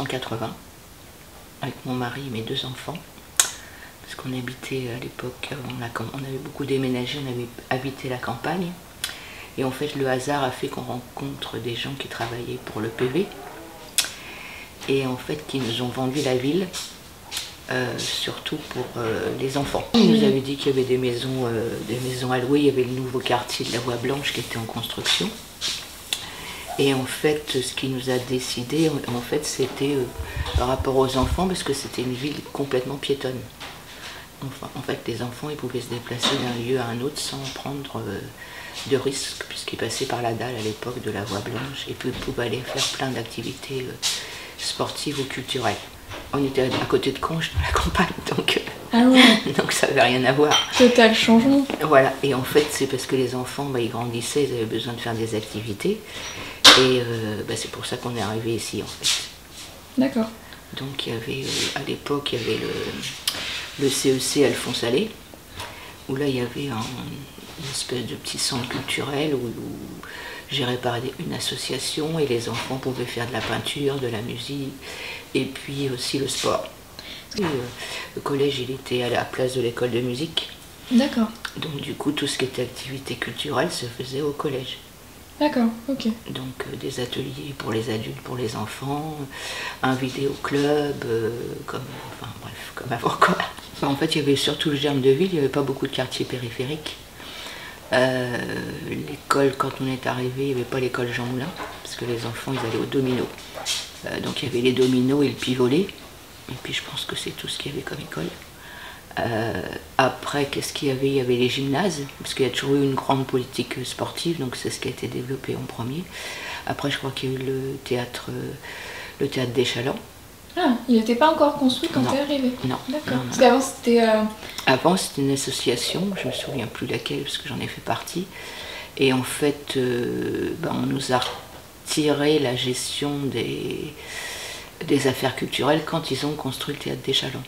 1980 avec mon mari et mes 2 enfants. Parce qu'on habitait à l'époque, on avait beaucoup déménagé, on avait habité la campagne. Et en fait, le hasard a fait qu'on rencontre des gens qui travaillaient pour le PV. Et en fait, qui nous ont vendu la ville, surtout pour les enfants. Ils nous avaient dit qu'il y avait des maisons à louer, il y avait le nouveau quartier de la Voie Blanche qui était en construction. Et en fait, ce qui nous a décidé, en fait, c'était par rapport aux enfants, parce que c'était une ville complètement piétonne. Enfin, en fait, les enfants, ils pouvaient se déplacer d'un lieu à un autre sans prendre de risques, puisqu'ils passaient par la dalle à l'époque de la Voie Blanche, et puis ils pouvaient aller faire plein d'activités sportives ou culturelles. On était à côté de Conches, dans la campagne, donc, donc ça n'avait rien à voir. Total changement. Voilà, et en fait, c'est parce que les enfants, ils grandissaient, ils avaient besoin de faire des activités. Et c'est pour ça qu'on est arrivé ici, en fait. D'accord. Donc, il y avait, à l'époque, il y avait le CEC Alphonse Allais, où là, il y avait une espèce de petit centre culturel géré par une association, et les enfants pouvaient faire de la peinture, de la musique, et puis aussi le sport. Le collège, il était à la place de l'école de musique. D'accord. Donc, du coup, tout ce qui était activité culturelle se faisait au collège. D'accord, ok. Donc des ateliers pour les adultes, pour les enfants, un vidéoclub, comme avant quoi. En fait, il y avait surtout le germe de ville, il n'y avait pas beaucoup de quartiers périphériques. L'école, quand on est arrivé, il n'y avait pas l'école Jean Moulin, parce que les enfants, ils allaient au domino. Donc il y avait les dominos et le pivot-volley, et puis je pense que c'est tout ce qu'il y avait comme école. Après, qu'est-ce qu'il y avait? Il y avait les gymnases, parce qu'il y a toujours eu une grande politique sportive, donc c'est ce qui a été développé en premier. Après, je crois qu'il y a eu le théâtre des Chalands. Ah, il n'était pas encore construit quand tu es arrivé? Non. D'accord. Parce qu'avant, c'était... Avant, c'était une association, je ne me souviens plus laquelle, parce que j'en ai fait partie. Et en fait, on nous a retiré la gestion des affaires culturelles quand ils ont construit le théâtre des Chalands.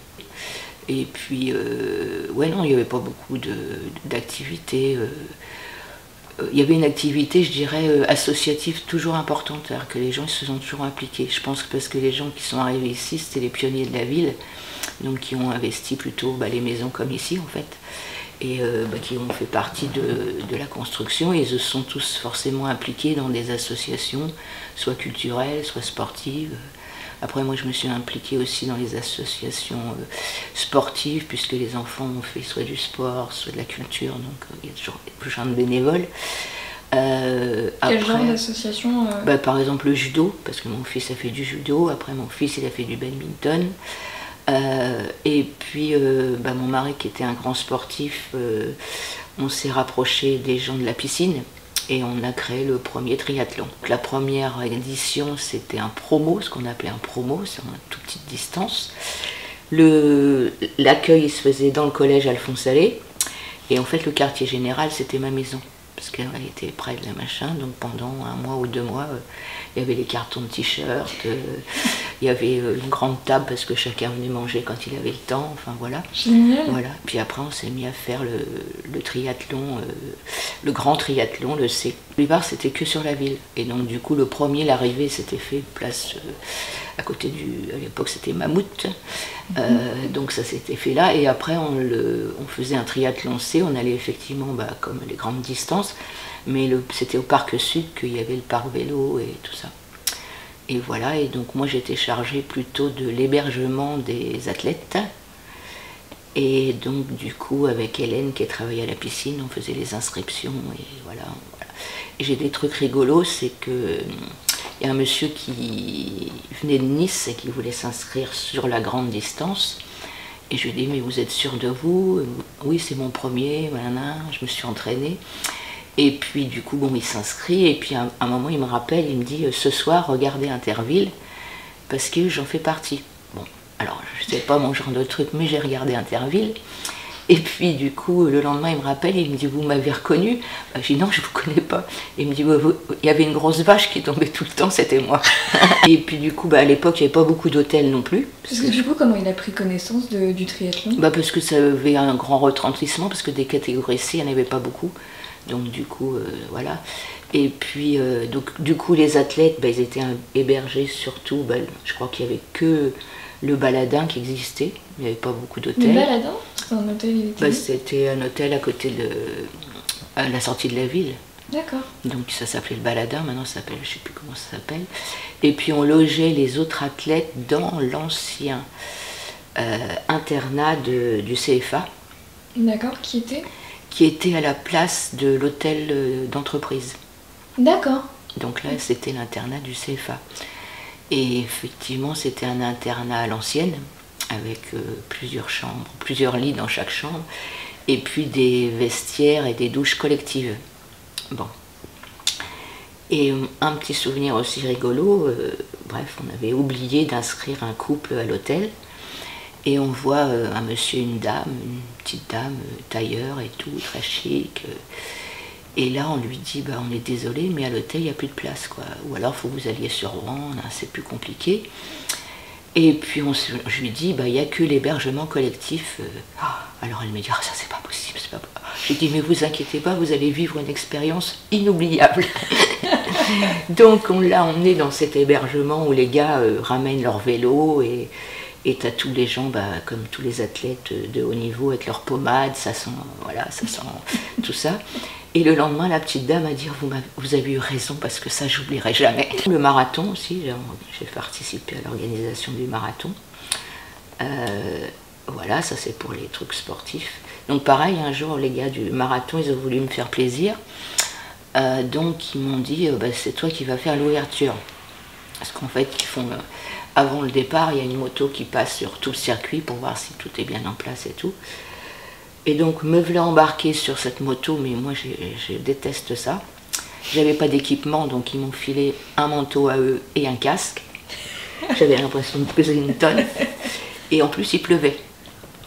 Et puis, non, il n'y avait pas beaucoup d'activités. Il y avait une activité, je dirais, associative toujours importante, c'est-à-dire que les gens se sont toujours impliqués. Je pense que parce que les gens qui sont arrivés ici, c'était les pionniers de la ville, donc qui ont investi plutôt les maisons comme ici, en fait, et qui ont fait partie de la construction, et ils se sont tous forcément impliqués dans des associations, soit culturelles, soit sportives. Après, moi, je me suis impliquée aussi dans les associations sportives, puisque les enfants ont fait soit du sport, soit de la culture, donc il y a toujours plein de bénévoles. Quel genre d'association Par exemple, le judo, parce que mon fils a fait du judo, après mon fils, il a fait du badminton. Et puis, mon mari, qui était un grand sportif, on s'est rapproché des gens de la piscine. Et on a créé le premier triathlon. Donc, la première édition, c'était un promo, ce qu'on appelait un promo, c'est en toute petite distance. L'accueil se faisait dans le collège Alphonse Allais. Et en fait, le quartier général, c'était ma maison, parce qu'elle était près de la machin. Donc pendant 1 mois ou 2 mois, il y avait les cartons de t-shirts, il y avait une grande table, parce que chacun venait manger quand il avait le temps, enfin voilà. Génial. Voilà. Puis après, on s'est mis à faire le triathlon, le grand triathlon, le C. Au départ, c'était que sur la ville. Et donc, du coup, le premier, l'arrivée, s'était fait place à côté à l'époque, c'était Mammouth. Donc, ça s'était fait là. Et après, on faisait un triathlon C. On allait effectivement, comme les grandes distances. Mais c'était au Parc Sud qu'il y avait le parc vélo et tout ça. Et voilà. Et donc, moi, j'étais chargée plutôt de l'hébergement des athlètes. Et donc, du coup, avec Hélène qui travaillait à la piscine, on faisait les inscriptions et voilà. Et j'ai des trucs rigolos, c'est que il y a un monsieur qui venait de Nice et qui voulait s'inscrire sur la grande distance. Et je lui ai dit, mais vous êtes sûr de vous? Oui, c'est mon premier, voilà, je me suis entraînée. Et puis, du coup, il s'inscrit. Et puis, à un moment, il me rappelle, il me dit, ce soir, regardez Interville, parce que j'en fais partie. Bon, alors, je ne sais pas mon genre de truc, mais j'ai regardé Interville. Et puis, du coup, le lendemain, il me rappelle, il me dit, vous m'avez reconnu? Je dis, non, je ne vous connais pas. Il me dit, il y avait une grosse vache qui tombait tout le temps, c'était moi. Et puis, du coup, à l'époque, il n'y avait pas beaucoup d'hôtels non plus. Parce que du coup, comment il a pris connaissance du triathlon? Parce que ça avait un grand retentissement, parce que des catégories C, il n'y en avait pas beaucoup. Donc du coup, voilà. Et puis, donc, du coup, les athlètes, ils étaient hébergés surtout, je crois qu'il n'y avait que le Baladin qui existait, il n'y avait pas beaucoup d'hôtels. Le Baladin, c'était un hôtel? C'était un hôtel à côté à la sortie de la ville. D'accord. Donc ça s'appelait le Baladin, maintenant ça s'appelle, je ne sais plus comment ça s'appelle. Et puis on logeait les autres athlètes dans l'ancien internat du CFA. D'accord, qui était à la place de l'hôtel d'entreprise. D'accord. Donc là, c'était l'internat du CFA. Et effectivement, c'était un internat à l'ancienne, avec plusieurs chambres, plusieurs lits dans chaque chambre, et puis des vestiaires et des douches collectives. Bon. Et un petit souvenir aussi rigolo, bref, on avait oublié d'inscrire un couple à l'hôtel, et on voit un monsieur et une dame, une petite dame, tailleur et tout, très chic. Et là, on lui dit, on est désolé, mais à l'hôtel, il n'y a plus de place, quoi. Ou alors, il faut que vous alliez sur Rouen, c'est plus compliqué. Et puis, je lui dis, il n'y a que l'hébergement collectif. Alors, elle me dit, ça, c'est pas possible, c'est pas possible. Je lui dis, mais vous inquiétez pas, vous allez vivre une expérience inoubliable. Donc, on l'a emmené dans cet hébergement où les gars ramènent leur vélo et t'as tous les gens, comme tous les athlètes de haut niveau, avec leur pommade, ça sent tout ça. Et le lendemain, la petite dame a dit, vous avez eu raison, parce que ça, j'oublierai jamais. Le marathon aussi, j'ai participé à l'organisation du marathon. Voilà, ça c'est pour les trucs sportifs. Donc pareil, un jour, les gars du marathon, ils ont voulu me faire plaisir. Donc ils m'ont dit, c'est toi qui vas faire l'ouverture. Parce qu'en fait, avant le départ, il y a une moto qui passe sur tout le circuit pour voir si tout est bien en place et tout. Et donc, me voilà embarquer sur cette moto, mais moi, je déteste ça. J'avais pas d'équipement, donc ils m'ont filé un manteau à eux et un casque. J'avais l'impression de peser une tonne. Et en plus, il pleuvait.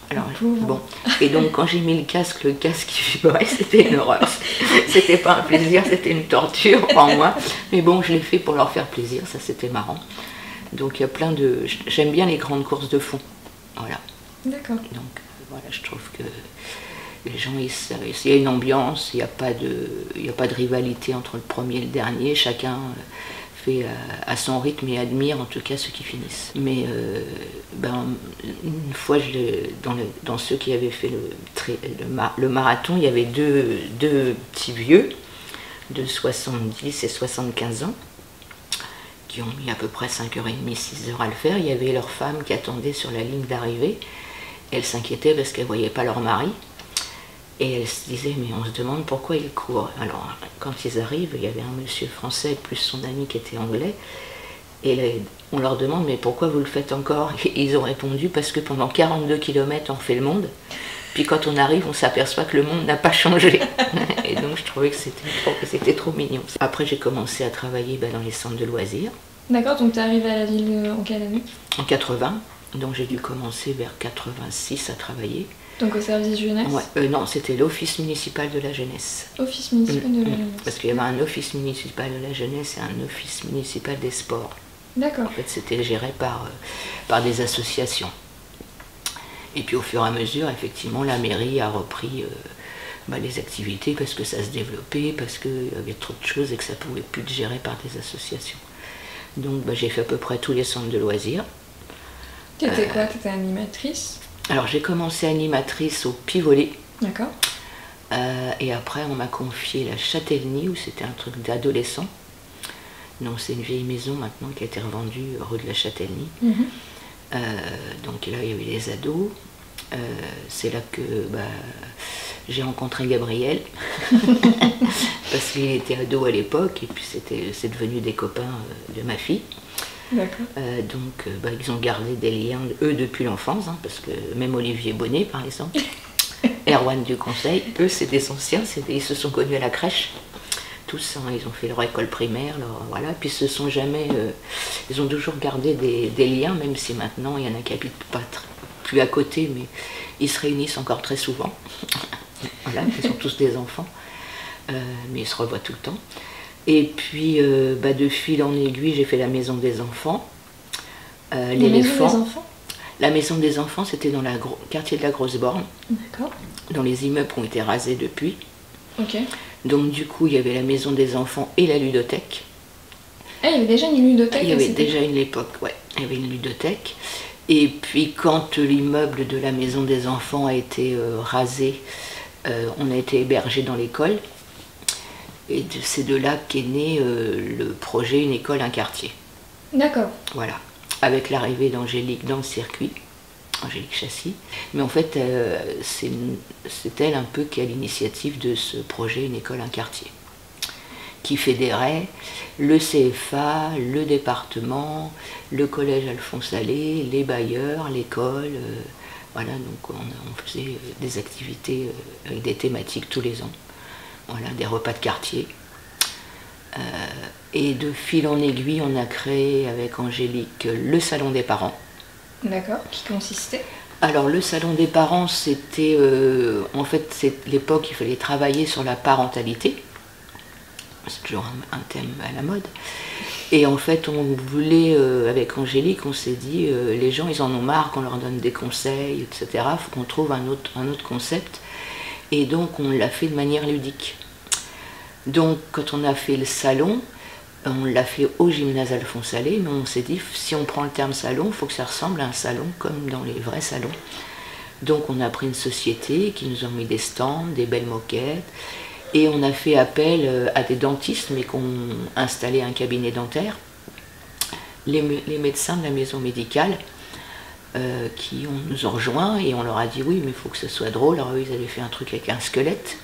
Alors, bon. Et donc, quand j'ai mis le casque qui vibrait, c'était une horreur. C'était pas un plaisir, c'était une torture en moi. Mais bon, je l'ai fait pour leur faire plaisir, ça c'était marrant. Donc il y a plein de... J'aime bien les grandes courses de fond. Voilà. D'accord. Donc voilà, je trouve que les gens, il y a une ambiance, il n'y a pas de rivalité entre le premier et le dernier. Chacun fait à son rythme et admire en tout cas ceux qui finissent. Mais une fois, dans ceux qui avaient fait le marathon, il y avait deux petits vieux de 70 et 75 ans qui ont mis à peu près 5h30, 6h à le faire. Il y avait leur femme qui attendait sur la ligne d'arrivée. Elles s'inquiétaient parce qu'elles ne voyaient pas leur mari. Et elles se disaient, mais on se demande pourquoi ils courent. Alors, quand ils arrivent, il y avait un monsieur français plus son ami qui était anglais. Et là, on leur demande, mais pourquoi vous le faites encore? Et ils ont répondu, parce que pendant 42 km, on fait le monde. Puis quand on arrive, on s'aperçoit que le monde n'a pas changé. Et donc je trouvais que c'était trop mignon. Après, j'ai commencé à travailler dans les centres de loisirs. D'accord, donc tu es arrivée à la ville en quelle année? En 80, donc j'ai dû commencer vers 86 à travailler. Donc au service jeunesse? Ouais, non, c'était l'office municipal de la jeunesse. Office municipal de la jeunesse. Parce qu'il y avait un office municipal de la jeunesse et un office municipal des sports. D'accord. En fait, c'était géré par des associations. Et puis au fur et à mesure, effectivement, la mairie a repris les activités parce que ça se développait, parce qu'il y avait trop de choses et que ça ne pouvait plus être géré par des associations. Donc j'ai fait à peu près tous les centres de loisirs. Tu étais quoi? Tu étais animatrice? Alors j'ai commencé animatrice au Pivolet. D'accord. Et après on m'a confié la Châtellenie où c'était un truc d'adolescent. Donc c'est une vieille maison maintenant qui a été revendue rue de la Châtellenie. Donc là il y avait les ados. C'est là que j'ai rencontré Gabriel parce qu'il était ado à l'époque et puis c'est devenu des copains de ma fille. D'accord. Donc ils ont gardé des liens eux depuis l'enfance, parce que même Olivier Bonnet par exemple, Erwan du Conseil, eux c'est des anciens, ils se sont connus à la crèche. Tous, ils ont fait leur école primaire, voilà, puis se sont jamais, ils ont toujours gardé des liens, même si maintenant il y en a qui habitent pas plus à côté, mais ils se réunissent encore très souvent. Voilà, ils sont tous des enfants, mais ils se revoient tout le temps. Et puis, de fil en aiguille, j'ai fait la maison des enfants, l'éléphant. La maison des enfants, c'était dans le quartier de la Grosse Borne, d'accord, dont les immeubles ont été rasés depuis. Ok. Donc du coup, il y avait la maison des enfants et la ludothèque. Ah, il y avait déjà une ludothèque. Il y avait aussi. déjà une époque, ouais, il y avait une ludothèque. Et puis quand l'immeuble de la maison des enfants a été rasé, on a été hébergé dans l'école. Et c'est de là qu'est né le projet Une école, un quartier. D'accord. Voilà, avec l'arrivée d'Angélique dans le circuit, Angélique Chassis. Mais en fait, c'est elle un peu qui a l'initiative de ce projet Une école, un quartier, qui fédérait le CFA, le département, le collège Alphonse Allais, les bailleurs, l'école. Voilà, donc on faisait des activités avec des thématiques tous les ans. Voilà, des repas de quartier. Et de fil en aiguille, on a créé avec Angélique le salon des parents. D'accord. Qui consistait? Alors le salon des parents, c'était en fait c'est l'époque il fallait travailler sur la parentalité. C'est toujours un thème à la mode. Et en fait, on voulait, avec Angélique, on s'est dit, les gens, ils en ont marre qu'on leur donne des conseils, etc. Il faut qu'on trouve un autre concept. Et donc, on l'a fait de manière ludique. Donc, quand on a fait le salon, on l'a fait au gymnase Alphonse Allais, mais on s'est dit, si on prend le terme salon, il faut que ça ressemble à un salon comme dans les vrais salons. Donc, on a pris une société qui nous a mis des stands, des belles moquettes. Et on a fait appel à des dentistes, mais qui ont installé un cabinet dentaire. Les médecins de la maison médicale qui nous ont rejoints et on leur a dit oui, mais il faut que ce soit drôle. Alors eux, ils avaient fait un truc avec un squelette.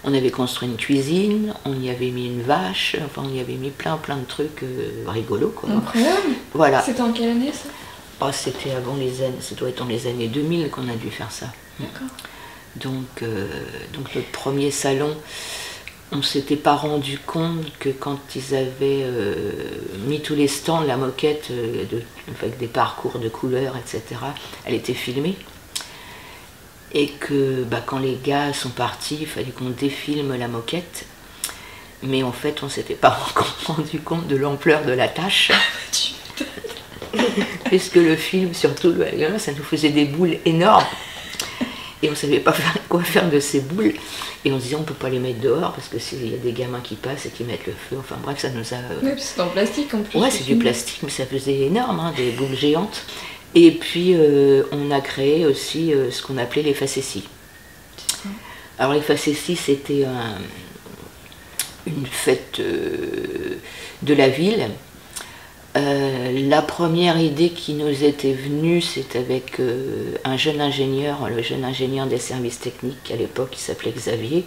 On avait construit une cuisine, on y avait mis une vache, enfin on y avait mis plein de trucs rigolos, quoi. Incroyable. Voilà. C'était en quelle année ça? Oh, c'était avant les années, ça doit être dans les années 2000 qu'on a dû faire ça. D'accord. Donc notre premier salon, on ne s'était pas rendu compte que quand ils avaient mis tous les stands, la moquette avec des parcours de couleurs, etc., elle était filmée. Et que quand les gars sont partis, il fallait qu'on défilme la moquette. Mais en fait, on ne s'était pas rendu compte de l'ampleur de la tâche. Puisque le film, surtout, ça nous faisait des boules énormes. Et on ne savait pas quoi faire de ces boules. Et on se disait, on ne peut pas les mettre dehors parce que s'il y a des gamins qui passent et qui mettent le feu, enfin bref, ça nous a... Oui, c'est en plastique en plus. Ouais, c'est du plastique, mais ça faisait énorme, hein, des boules géantes. Et puis, on a créé aussi ce qu'on appelait les facéties. Alors, les facéties, c'était une fête de la ville. La première idée qui nous était venue, c'est avec un jeune ingénieur, le jeune ingénieur des services techniques à l'époque, qui s'appelait Xavier,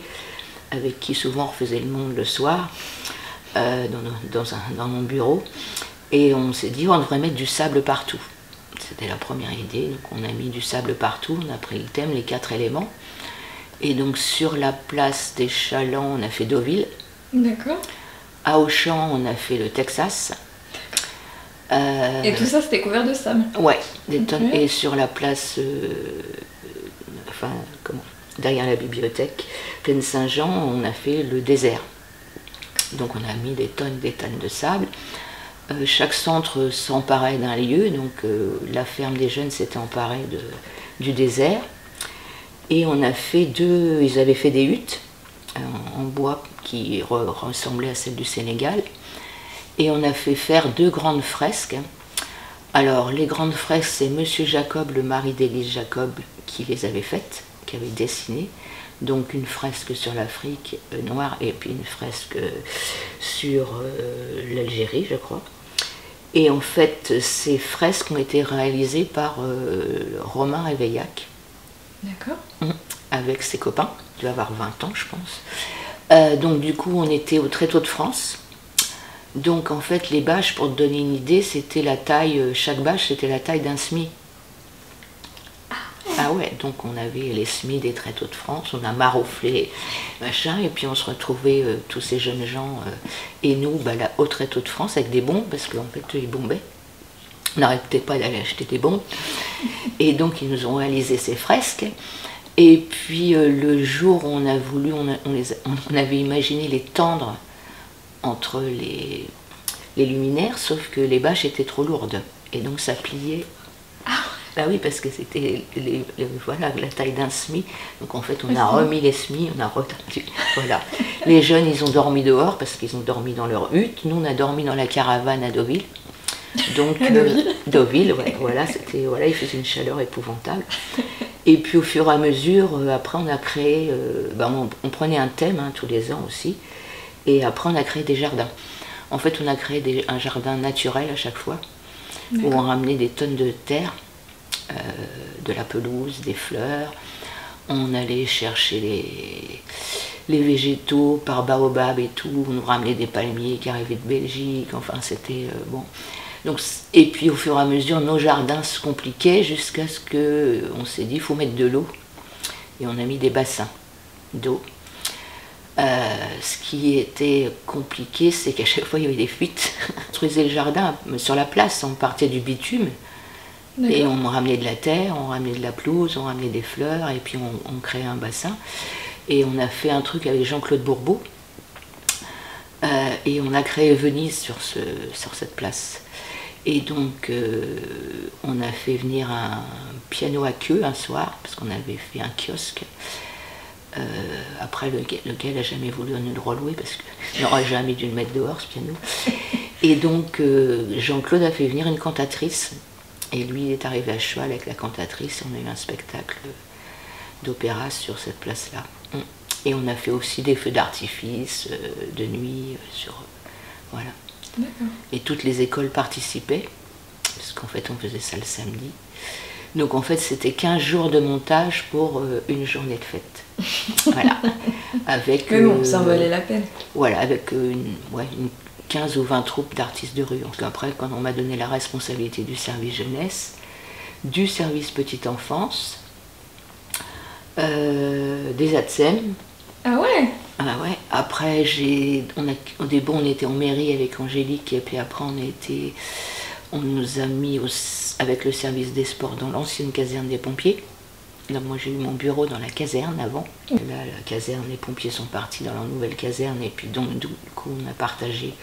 avec qui souvent on refaisait le monde le soir, dans mon bureau. Et on s'est dit, on devrait mettre du sable partout. C'était la première idée, donc on a mis du sable partout, on a pris le thème, les 4 éléments. Et donc sur la place des Chalands, on a fait Deauville. D'accord. À Auchan, on a fait le Texas. Et tout ça, c'était couvert de sable. Ouais, des tonnes. Et sur la place, derrière la bibliothèque, Plaine Saint-Jean, on a fait le désert. Donc on a mis des tonnes de sable. Chaque centre s'emparait d'un lieu, donc la ferme des jeunes s'était emparée du désert. Et on a fait ils avaient fait des huttes en bois qui ressemblaient à celles du Sénégal. Et on a fait faire 2 grandes fresques. Alors, les grandes fresques, c'est Monsieur Jacob, le mari d'Élise Jacob, qui les avait faites, qui avait dessiné. Donc, une fresque sur l'Afrique noire et puis une fresque sur l'Algérie, je crois. Et en fait, ces fresques ont été réalisées par Romain Réveillac. D'accord. Avec ses copains. Il doit avoir 20 ans, je pense. Donc, du coup, on était au Tréteau de France. Donc en fait les bâches, pour te donner une idée, c'était la taille, chaque bâche c'était la taille d'un SMI. Ah ouais, donc on avait les SMI des Tréteaux de France, on a marouflé, machin, et puis on se retrouvait tous ces jeunes gens et nous là, au Tréteau de France avec des bombes, parce qu'en fait ils bombaient. On n'arrêtait pas d'aller acheter des bombes. Et donc ils nous ont réalisé ces fresques. Et puis le jour où on a voulu, on avait imaginé les tendre entre les luminaires, sauf que les bâches étaient trop lourdes et donc ça pliait Bah oui, parce que c'était voilà, la taille d'un SMI. Donc en fait, on a remis les SMI, on a retendu. Voilà. Les jeunes, ils ont dormi dehors parce qu'ils ont dormi dans leur hutte. Nous, on a dormi dans la caravane à Deauville. Donc, Deauville, ouais, voilà, voilà, il faisait une chaleur épouvantable. Et puis au fur et à mesure, après on a créé, on prenait un thème tous les ans aussi, et après on a créé des jardins. En fait, on a créé un jardin naturel à chaque fois, où on ramenait des tonnes de terre, de la pelouse, des fleurs. On allait chercher les végétaux par baobab et tout. On nous ramenait des palmiers qui arrivaient de Belgique. Enfin, c'était bon. Donc, et puis au fur et à mesure, nos jardins se compliquaient jusqu'à ce qu'on s'est dit il faut mettre de l'eau. Et on a mis des bassins d'eau. Ce qui était compliqué, c'est qu'à chaque fois il y avait des fuites. On construisait le jardin sur la place, on partait du bitume. Et on ramenait de la terre, on ramenait de la pelouse, on ramenait des fleurs, et puis on créait un bassin. Et on a fait un truc avec Jean-Claude Bourbeau. Et on a créé Venise sur cette place. Et donc, on a fait venir un piano à queue un soir, parce qu'on avait fait un kiosque. Après, lequel n'a jamais voulu nous le relouer, parce qu'il n'aurait jamais dû le mettre dehors, ce piano. Et donc, Jean-Claude a fait venir une cantatrice. Et lui, il est arrivé à cheval avec la cantatrice. Et on a eu un spectacle d'opéra sur cette place-là. Et on a fait aussi des feux d'artifice de nuit. Voilà. Et toutes les écoles participaient, parce qu'en fait on faisait ça le samedi. Donc en fait c'était 15 jours de montage pour une journée de fête. Voilà. Avec, mais bon, ça en valait la peine. Voilà, avec une 15 ou 20 troupes d'artistes de rue. Après, quand on m'a donné la responsabilité du service jeunesse, du service petite enfance, des ATSEM. Ah ouais. Ah ouais. Après, au début, on était en mairie avec Angélique, et puis après, on nous a mis avec le service des sports dans l'ancienne caserne des pompiers. Là, moi, j'ai eu mon bureau dans la caserne avant. Là, la caserne, les pompiers sont partis dans la nouvelle caserne, et puis donc, du coup, on a partagé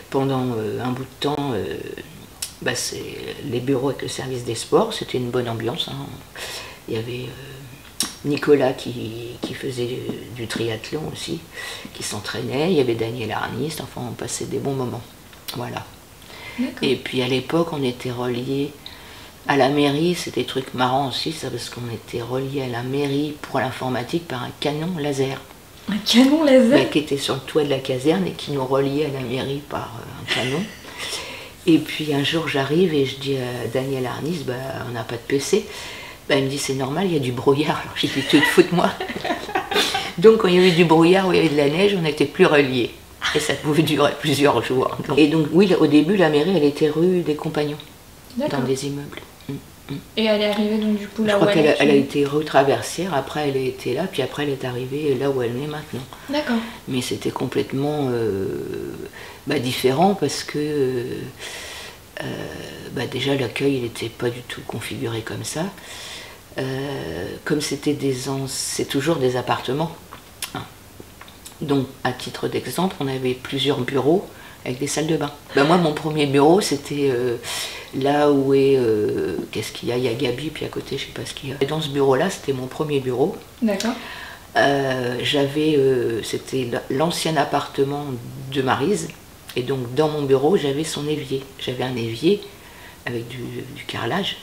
pendant un bout de temps les bureaux avec le service des sports. C'était une bonne ambiance. Il y avait Nicolas qui faisait du triathlon aussi, qui s'entraînait. Il y avait Daniel Arnist. Enfin, on passait des bons moments. Voilà. Et puis à l'époque, on était reliés à la mairie. C'était des trucs marrants aussi, ça, parce qu'on était reliés à la mairie pour l'informatique par un canon laser. Un canon laser qui était sur le toit de la caserne et qui nous reliait à la mairie par un canon. Et puis un jour, j'arrive et je dis à Daniel Arnist, on n'a pas de PC. Il me dit, c'est normal, il y a du brouillard. Alors j'ai dit, tu te fous de moi. Donc quand il y avait du brouillard ou il y avait de la neige, on n'était plus reliés. Et ça pouvait durer plusieurs jours. Et donc oui, au début, la mairie, elle était rue des Compagnons, dans des immeubles. Et elle est arrivée donc du coup là où elle a été rue Traversière, après elle a été là, puis après elle est arrivée là où elle est maintenant. D'accord. Mais c'était complètement différent parce que déjà l'accueil il n'était pas du tout configuré comme ça. Comme c'est toujours des appartements. Donc à titre d'exemple, on avait plusieurs bureaux avec des salles de bain. Moi, mon premier bureau, c'était là où est... qu'est-ce qu'il y a? Il y a Gabi, puis à côté, je ne sais pas ce qu'il y a. Et dans ce bureau-là, c'était mon premier bureau. D'accord. C'était l'ancien appartement de Maryse. Et donc, dans mon bureau, j'avais son évier. J'avais un évier avec du carrelage.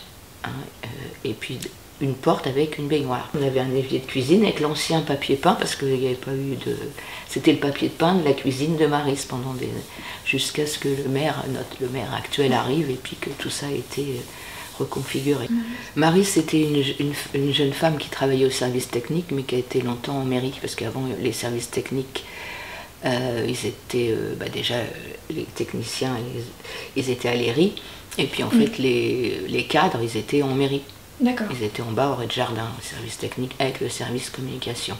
Et puis une porte avec une baignoire. On avait un évier de cuisine avec l'ancien papier peint, parce qu'il n'y avait pas eu de... C'était le papier de peint de la cuisine de Maryse jusqu'à ce que le maire actuel arrive et puis que tout ça a été reconfiguré. Maryse, c'était une jeune femme qui travaillait au service technique, mais qui a été longtemps en mairie, parce qu'avant, les services techniques, ils étaient déjà, les techniciens, ils étaient à l'ERI, et puis en fait, les cadres, ils étaient en mairie. D'accord. Ils étaient en bas au rez-de-jardin, au service technique, avec le service communication.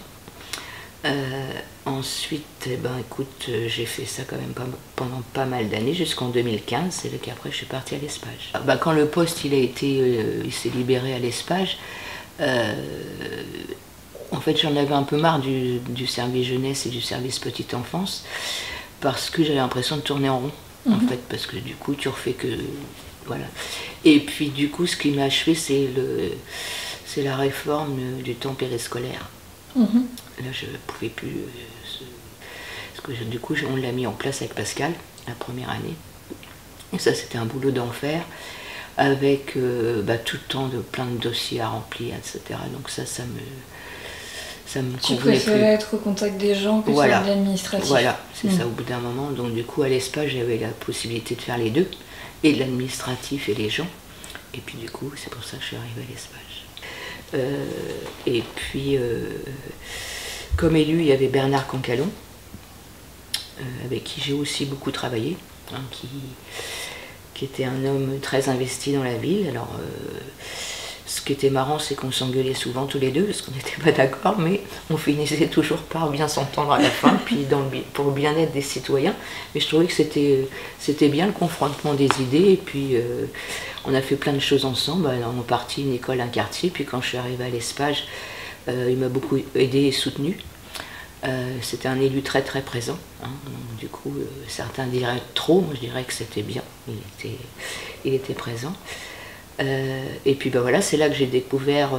Ensuite, écoute, j'ai fait ça quand même pendant pas mal d'années, jusqu'en 2015, c'est là qu'après je suis partie à l'Espage. Quand le poste il s'est libéré à l'Espage, en fait j'en avais un peu marre du service jeunesse et du service petite enfance, parce que j'avais l'impression de tourner en rond, en fait, parce que du coup tu refais que Voilà. Et puis du coup, ce qui m'a achevé, c'est la réforme du temps périscolaire. Là, je ne pouvais plus... parce que du coup, on l'a mis en place avec Pascal, la première année. Et ça, c'était un boulot d'enfer, avec tout le temps plein de dossiers à remplir, etc. Donc ça me Tu convenait préférais plus. être au contact des gens que Voilà. faire de l'administratif. Voilà, c'est ça, au bout d'un moment. Donc du coup, à l'ESPAGE, j'avais la possibilité de faire les deux, et de l'administratif et les gens. Et puis du coup, c'est pour ça que je suis arrivée à l'ESPAGE. Et puis, comme élu, il y avait Bernard Cancalon, avec qui j'ai aussi beaucoup travaillé, hein, qui était un homme très investi dans la ville. Alors, ce qui était marrant, c'est qu'on s'engueulait souvent tous les deux, parce qu'on n'était pas d'accord, mais on finissait toujours par bien s'entendre à la fin, puis pour le bien-être des citoyens. Mais je trouvais que c'était bien le confrontement des idées, et puis on a fait plein de choses ensemble. On est parti une école, un quartier, puis quand je suis arrivée à l'ESPAGE, il m'a beaucoup aidé et soutenu. C'était un élu très très présent, hein. Donc, du coup, certains diraient trop, moi je dirais que c'était bien, il était présent. Et puis voilà, c'est là que j'ai découvert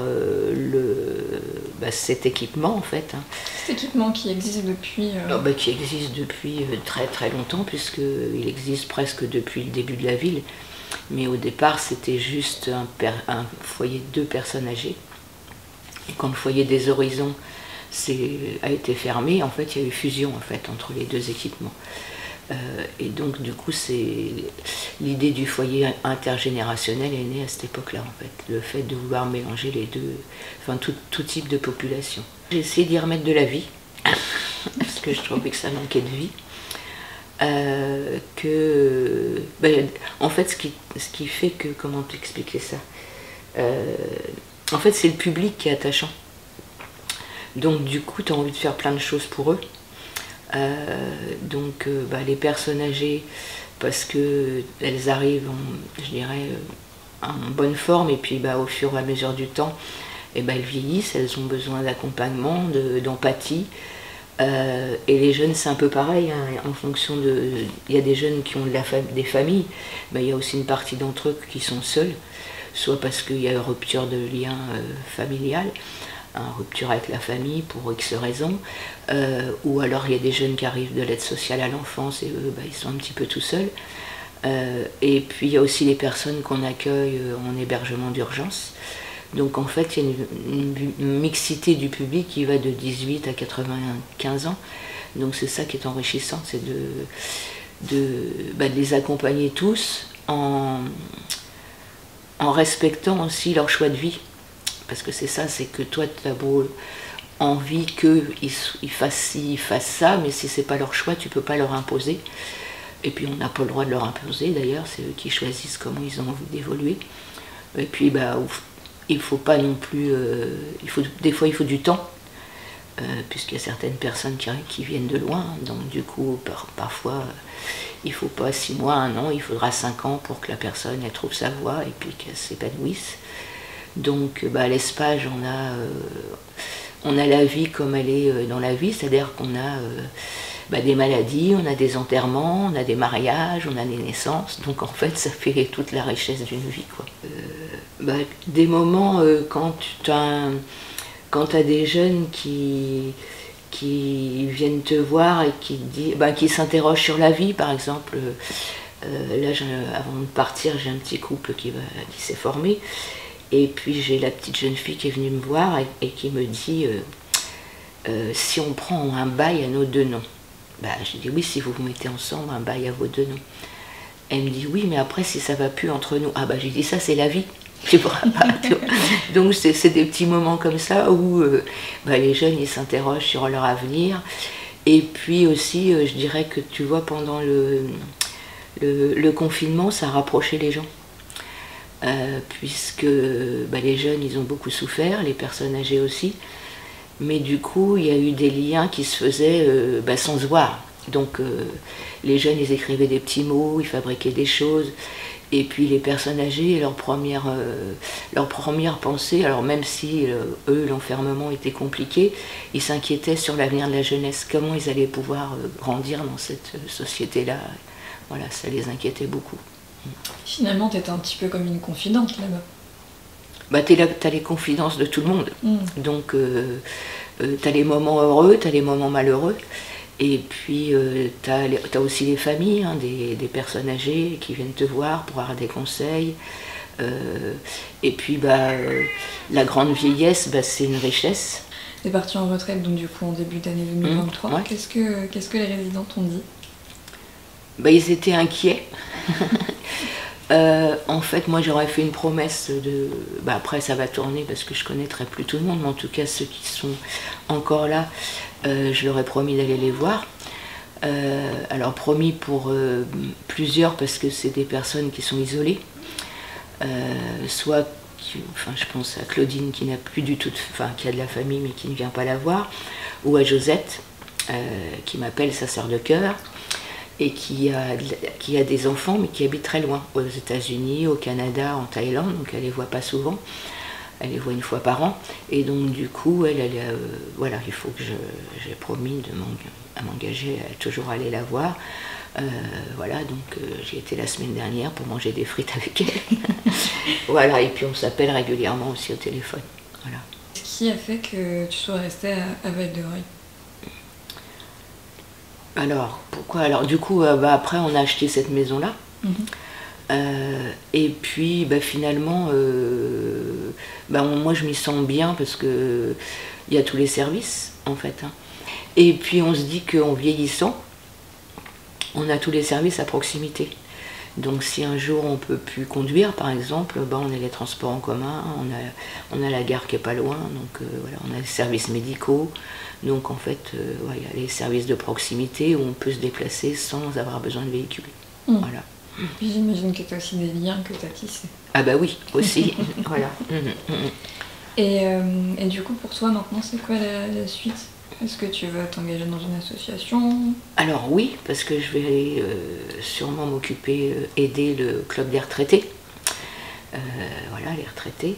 cet équipement en fait. Hein. Cet équipement qui existe depuis... Qui existe depuis très très longtemps, puisqu'il existe presque depuis le début de la ville. Mais au départ, c'était juste un foyer de 2 personnes âgées. Et quand le foyer des Horizons a été fermé, en fait, il y a eu fusion en fait, entre les 2 équipements. Et donc, du coup, l'idée du foyer intergénérationnel est née à cette époque-là, en fait. Le fait de vouloir mélanger les deux, enfin, tout type de population. J'ai essayé d'y remettre de la vie, parce que je trouvais que ça manquait de vie. En fait, ce qui fait que, comment t'expliquer ça, en fait, c'est le public qui est attachant. Donc, du coup, tu as envie de faire plein de choses pour eux. Les personnes âgées, parce qu'elles arrivent, je dirais, en bonne forme, et puis au fur et à mesure du temps, elles vieillissent, elles ont besoin d'accompagnement, d'empathie. Et les jeunes, c'est un peu pareil, hein, en fonction de... Il y a des jeunes qui ont des familles, il y a aussi une partie d'entre eux qui sont seuls, soit parce qu'il y a une rupture de lien familial, une rupture avec la famille pour X raisons, ou alors il y a des jeunes qui arrivent de l'aide sociale à l'enfance et eux, ils sont un petit peu tout seuls. Et puis il y a aussi les personnes qu'on accueille en hébergement d'urgence. Donc en fait, il y a une mixité du public qui va de 18 à 95 ans. Donc c'est ça qui est enrichissant, c'est de les accompagner tous en respectant aussi leur choix de vie. Parce que c'est ça, c'est que toi, tu as beau envie qu'ils fassent ci, ils fassent ça, mais si c'est pas leur choix, tu peux pas leur imposer. Et puis on n'a pas le droit de leur imposer d'ailleurs, c'est eux qui choisissent comment ils ont envie d'évoluer. Et puis il faut pas non plus... des fois il faut du temps, puisqu'il y a certaines personnes qui viennent de loin, donc du coup parfois il faut pas 6 mois, 1 an, il faudra 5 ans pour que la personne elle trouve sa voie et puis qu'elle s'épanouisse. Donc à l'ESPAGE, on a la vie comme elle est dans la vie, c'est-à-dire qu'on a des maladies, on a des enterrements, on a des mariages, on a des naissances, donc en fait ça fait toute la richesse d'une vie, quoi. Des moments quand tu as des jeunes qui viennent te voir et qui s'interrogent sur la vie, par exemple. Là, avant de partir, j'ai un petit couple qui s'est formé. Et puis j'ai la petite jeune fille qui est venue me voir et qui me dit si on prend un bail à nos 2 noms. Je dis oui, si vous vous mettez ensemble, un bail à vos 2 noms. Elle me dit oui, mais après si ça va plus entre nous. J'ai dit ça c'est la vie. Tu pourras pas. Donc c'est des petits moments comme ça où les jeunes ils s'interrogent sur leur avenir. Et puis aussi je dirais que tu vois pendant le confinement ça a rapproché les gens. Puisque les jeunes ils ont beaucoup souffert, les personnes âgées aussi, mais du coup il y a eu des liens qui se faisaient sans se voir. Donc les jeunes ils écrivaient des petits mots, ils fabriquaient des choses, et puis les personnes âgées, leur première pensée, alors même si eux l'enfermement était compliqué, ils s'inquiétaient sur l'avenir de la jeunesse, comment ils allaient pouvoir grandir dans cette société-là. Voilà, ça les inquiétait beaucoup. Finalement, t'étais un petit peu comme une confidente là-bas. Bah, t'as les confidences de tout le monde. Donc, t'as les moments heureux, t'as les moments malheureux. Et puis, t'as aussi les familles, hein, des personnes âgées qui viennent te voir pour avoir des conseils. Et puis, la grande vieillesse, c'est une richesse. T'es partie en retraite, donc du coup, en début d'année 2023. Ouais. Qu'est-ce que les résidents t'ont dit? Ils étaient inquiets. En fait, moi, j'aurais fait une promesse de... après, ça va tourner parce que je connaîtrai plus tout le monde, mais en tout cas, ceux qui sont encore là, je leur ai promis d'aller les voir. Alors, promis pour plusieurs, parce que c'est des personnes qui sont isolées. Soit, je pense à Claudine qui n'a plus du tout, qui a de la famille, mais qui ne vient pas la voir, ou à Josette, qui m'appelle sa sœur de cœur, et qui a des enfants, mais qui habite très loin, aux États-Unis, au Canada, en Thaïlande, donc elle les voit pas souvent, elle les voit une fois par an, et donc du coup, voilà, il faut que j'ai promis de m'engager à toujours aller la voir. Voilà, donc j'y étais la semaine dernière pour manger des frites avec elle. Voilà, et puis on s'appelle régulièrement aussi au téléphone. Voilà. Ce qui a fait que tu sois restée à Val-de-Reuil? Alors, pourquoi? Alors, du coup, après, on a acheté cette maison-là. Et puis, finalement, moi, je m'y sens bien parce que il y a tous les services, en fait. Hein. Et puis, on se dit qu'en vieillissant, on a tous les services à proximité. Donc, si un jour on ne peut plus conduire, par exemple, on a les transports en commun, on a la gare qui n'est pas loin, donc voilà, on a les services médicaux. Donc en fait, il y a les services de proximité où on peut se déplacer sans avoir besoin de véhicule. Voilà. Puis j'imagine que tu as aussi des liens que tu as tissés. Ah bah oui, aussi. Voilà. Et du coup, pour toi, maintenant, c'est quoi la suite? Est-ce que tu vas t'engager dans une association? Alors oui, parce que je vais sûrement m'occuper, aider le club des retraités. Voilà, les retraités.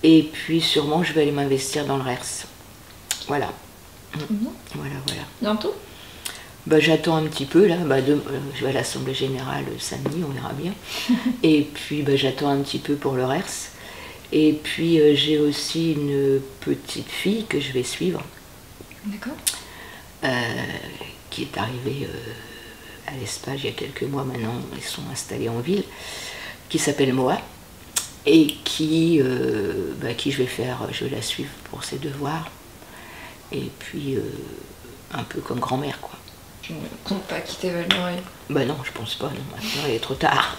Et puis sûrement, je vais aller m'investir dans le RERS. Voilà. Voilà. Bientôt? J'attends un petit peu là, je vais à l'Assemblée Générale samedi, on verra bien. Et puis j'attends un petit peu pour le RERS. Et puis j'ai aussi une petite fille que je vais suivre. D'accord. Qui est arrivée à l'Espagne il y a quelques mois maintenant, ils sont installés en ville, qui s'appelle Moa. Et qui je vais la suivre pour ses devoirs. Et puis, un peu comme grand-mère, quoi. Tu ne comptes pas quitter Val-de-Reuil? Non, je pense pas, non. Maintenant, il est trop tard.